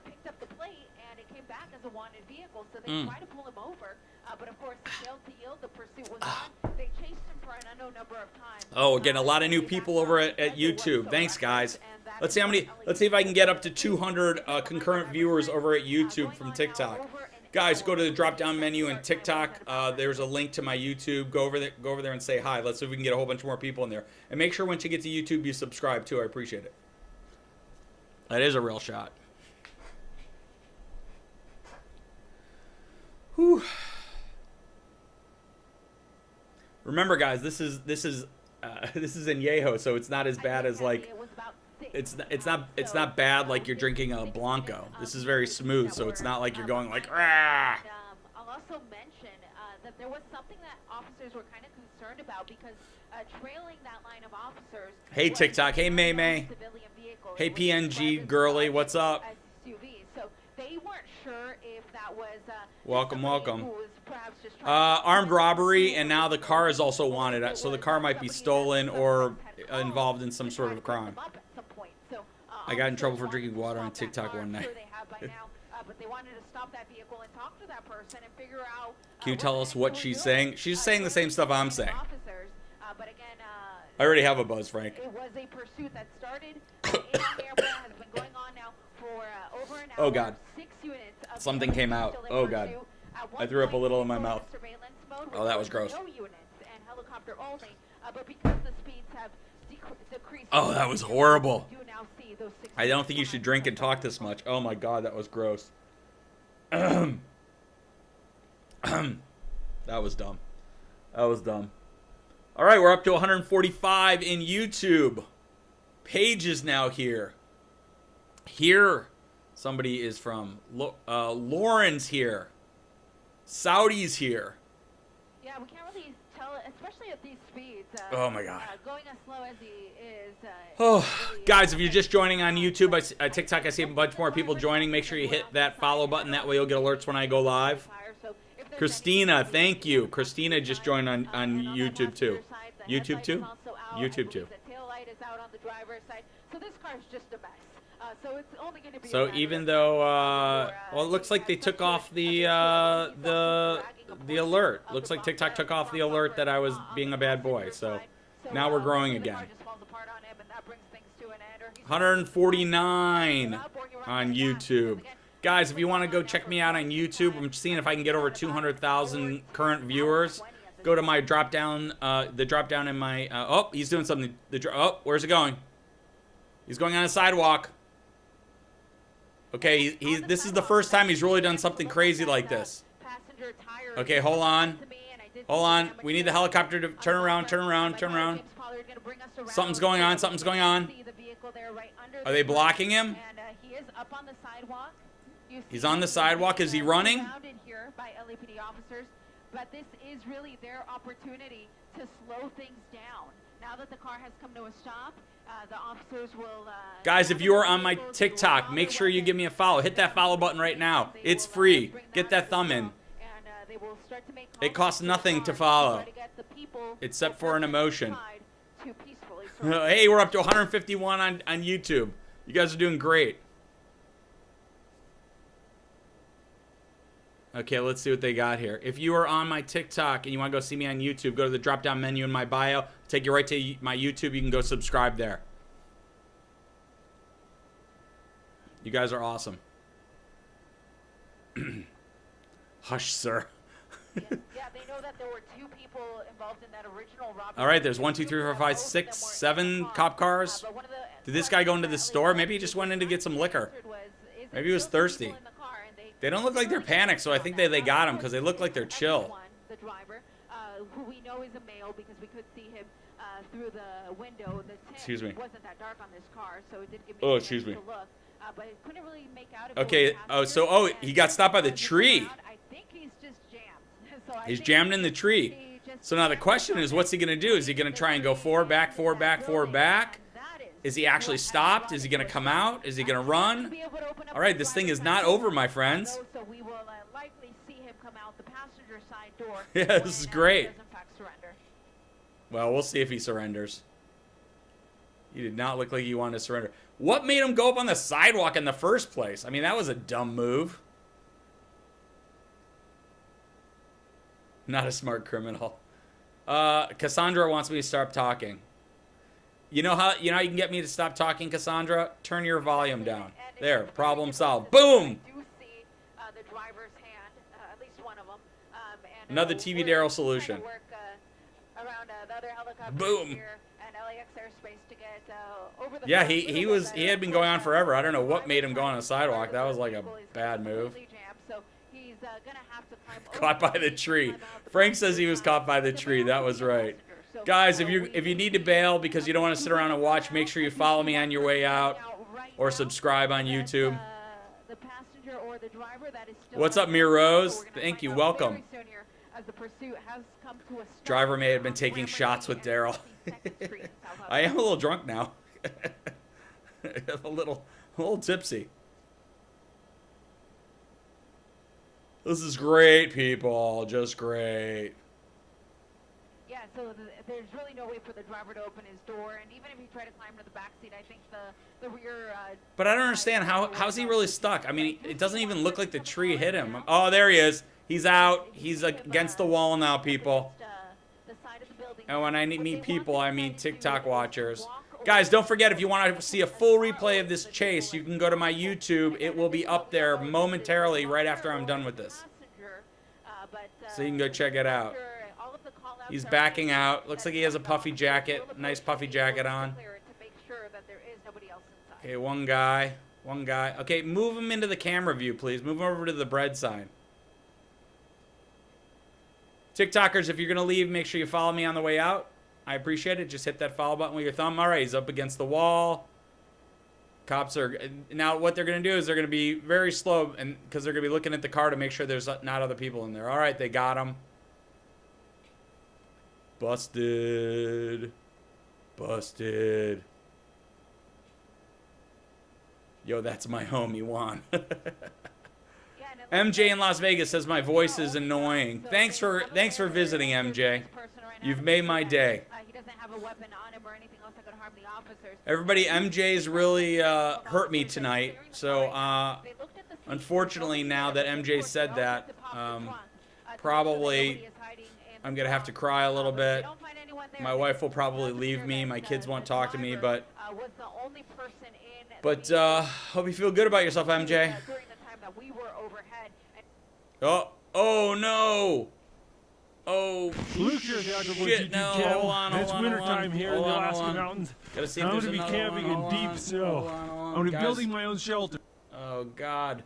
picked up the plate, and it came back as a wanted vehicle, so they tried to pull him over, but of course, he failed to yield. The pursuit was on. They chased him for an unknown number of times. Oh, again, a lot of new people over at YouTube. Thanks, guys. Let's see how many. Let's see if I can get up to 200 concurrent viewers over at YouTube from TikTok. Guys, go to the drop-down menu in TikTok. There's a link to my YouTube. Go over there and say hi. Let's see if we can get a whole bunch more people in there. And make sure once you get to YouTube, you subscribe too. I appreciate it. That is a real shot. Whew. Remember, guys, this is añejo, so it's not as bad as like it's not bad like you're drinking a blanco. This is very smooth, so it's not like you're going like ah. I'll also mention that there was something that officers were kind of concerned about because trailing that line of officers. Hey TikTok, hey May May, hey PNG girly, what's up? So they weren't sure if that was welcome. Armed robbery, and now the car is also wanted, so the car might be stolen or involved in some sort of crime. I got in trouble for drinking water on TikTok one night. Can you tell us what she's saying? She's saying the same stuff I'm saying. I already have a buzz, Frank. It was a pursuit that started in our airport, has been going on now for over an hour. Oh God. 6 units of Something came out. Oh God. I threw up a little in my mouth. Oh, that was gross. No units and helicopter only, but because the speeds have decreased. Oh, that was horrible. I don't think you should drink and talk this much. Oh my God, that was gross. That was dumb. That was dumb. All right, we're up to 145 in YouTube. Paige is now here. Here, somebody is from. Lauren's here. Saudi's here. Yeah, we can't really tell, especially at these speeds. Oh my God. Going as slow as he is. Oh, guys, if you're just joining on YouTube, TikTok, I see a bunch more people joining. Make sure you hit that follow button. That way you'll get alerts when I go live. Christina, thank you. Christina just joined on YouTube too. YouTube too? YouTube too. So this car's just a mess. So it's only going to be. So even though, well, it looks like they took off the alert. Looks like TikTok took off the alert that I was being a bad boy. So now we're growing again. 149 on YouTube. Guys, if you want to go check me out on YouTube, I'm seeing if I can get over 200,000 current viewers. Go to my drop down, the drop down in my. Oh, he's doing something. Oh, where's it going? He's going on a sidewalk. Okay, this is the first time he's really done something crazy like this. Okay, hold on. Hold on. We need the helicopter to turn around, turn around, turn around. Something's going on, something's going on. Are they blocking him? He's on the sidewalk. Is he running? But this is really their opportunity to slow things down. Now that the car has come to a stop, the officers will... Guys, if you are on my TikTok, make sure you give me a follow. Hit that follow button right now. It's free. Get that thumb in. It costs nothing to follow, except for an emotion. Hey, we're up to 151 on YouTube. You guys are doing great. Okay, let's see what they got here. If you are on my TikTok and you want to go see me on YouTube, go to the drop-down menu in my bio. Take you right to my YouTube. You can go subscribe there. You guys are awesome. Hush, sir. Yeah, they know that there were 2 people involved in that original robbery. All right, there's 1, 2, 3, 4, 5, 6, 7 cop cars. Did this guy go into the store? Maybe he just went in to get some liquor. Maybe he was thirsty. They don't look like they're panicked, so I think they got him because they look like they're chill. The driver, who we know is a male because we could see him through the window. The Excuse me. wasn't that dark on this car, so it did give me Oh, a excuse me. to look. But it couldn't really make out if Okay, it was oh, he got stopped by the tree. I think he's just jammed. So He's jammed in the tree. So now the question is, what's he going to do? Is he going to try and go forward, back, forward, back, forward, back? Is he actually stopped? Is he going to come out? Is he going to run? All right, this thing is not over, my friends. So we will likely see him come out the passenger side door. Yeah, this is great. Does in fact surrender. Well, we'll see if he surrenders. He did not look like he wanted to surrender. What made him go up on the sidewalk in the first place? I mean, that was a dumb move. Not a smart criminal. Cassandra wants me to stop talking. You know how you can get me to stop talking, Cassandra? Turn your volume down. There, problem solved. Boom! The driver's hand, at least one of them. Another TV Darryl solution. Around the other helicopter Boom! here and LAX airspace to get over the Yeah, he had been going on forever. I don't know what made him go on the sidewalk. That was like a bad move. So he's gonna have to climb Caught by the tree. Frank says he was caught by the tree. That was right. Guys, if you need to bail because you don't want to sit around and watch, make sure you follow me on your way out or subscribe on YouTube. What's up, Mir Rose? Thank you. Welcome. Driver may have been taking shots with Darryl. I am a little drunk now. a little tipsy. This is great, people. Just great. Yeah, so there's really no way for the driver to open his door, and even if he tried to climb to the back seat, I think the rear. But I don't understand how's he really stuck? I mean, it doesn't even look like the tree hit him. Oh, there he is. He's out. He's against the wall now, people. And when I mean people, I mean TikTok watchers. Guys, don't forget, if you want to see a full replay of this chase, you can go to my YouTube. It will be up there momentarily right after I'm done with this. So you can go check it out. He's backing out. Looks like he has a puffy jacket. Nice puffy jacket on. Okay, one guy. Okay, move him into the camera view, please. Move him over to the bread sign. TikTokers, if you're going to leave, make sure you follow me on the way out. I appreciate it. Just hit that follow button with your thumb. All right, he's up against the wall. Cops are... Now, what they're going to do is they're going to be very slow and because they're going to be looking at the car to make sure there's not other people in there. All right, they got him. Busted. Busted. Yo, that's my homie, Juan. MJ in Las Vegas says my voice is annoying. Thanks for visiting, MJ. You've made my day. Everybody, MJ's really hurt me tonight. So, unfortunately, now that MJ said that, probably I'm going to have to cry a little bit. My wife will probably leave me. My kids won't talk to me, but hope you feel good about yourself, MJ. Oh no! Oh shit! No, hold on. It's wintertime here in the Alaskan mountains. Gotta see if I'm there's going to be camping in deep snow. I'm going to be building my own shelter. Oh god.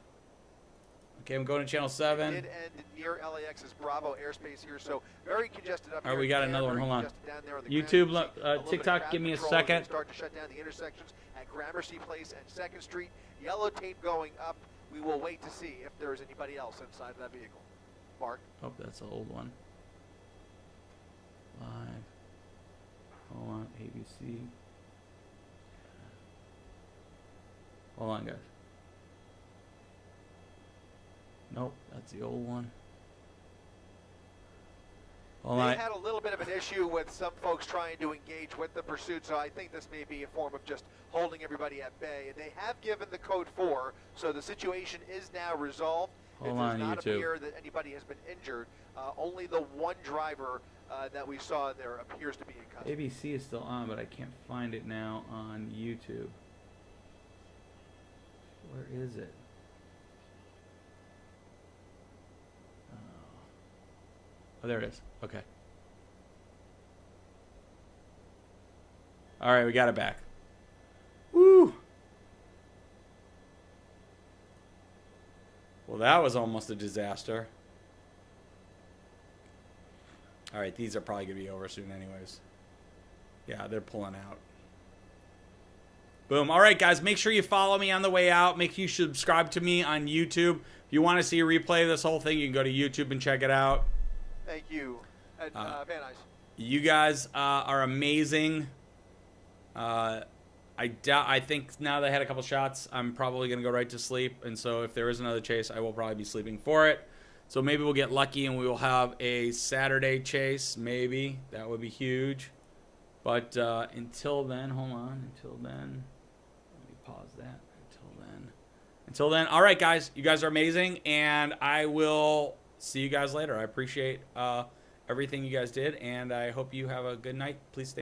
Okay, I'm going to channel 7. Did end near LAX's Bravo airspace here, so very congested up here. All right, we got another one. Hold on. YouTube, TikTok, give me a second. Start to shut down the intersections at Gramercy Place and 2nd Street. Yellow tape going up. We will wait to see if there is anybody else inside that vehicle. Mark. Oh, that's an old one. Live. Hold on, ABC. Hold on, guys. Nope, that's the old one. Hold on. They had a little bit of an issue with some folks trying to engage with the pursuit, so I think this may be a form of just holding everybody at bay. They have given the code 4, so the situation is now resolved. Hold it on, does not YouTube. appear that anybody has been injured. Only the one driver that we saw there appears to be in custody. ABC is still on, but I can't find it now on YouTube. Where is it? Oh, there it is. Okay. All right, we got it back. Woo! Well, that was almost a disaster. All right, these are probably going to be over soon anyways. Yeah, they're pulling out. Boom. All right, guys, make sure you follow me on the way out. Make sure you subscribe to me on YouTube. If you want to see a replay of this whole thing, you can go to YouTube and check it out. Thank you. And, Van Nuys. You guys are amazing. I think now that I had a couple shots, I'm probably going to go right to sleep. And so if there is another chase, I will probably be sleeping for it. So maybe we'll get lucky and we will have a Saturday chase. Maybe. That would be huge. But until then, hold on. Until then, let me pause that. Until then. All right, guys. You guys are amazing. And I will see you guys later. I appreciate everything you guys did, and I hope you have a good night. Please stay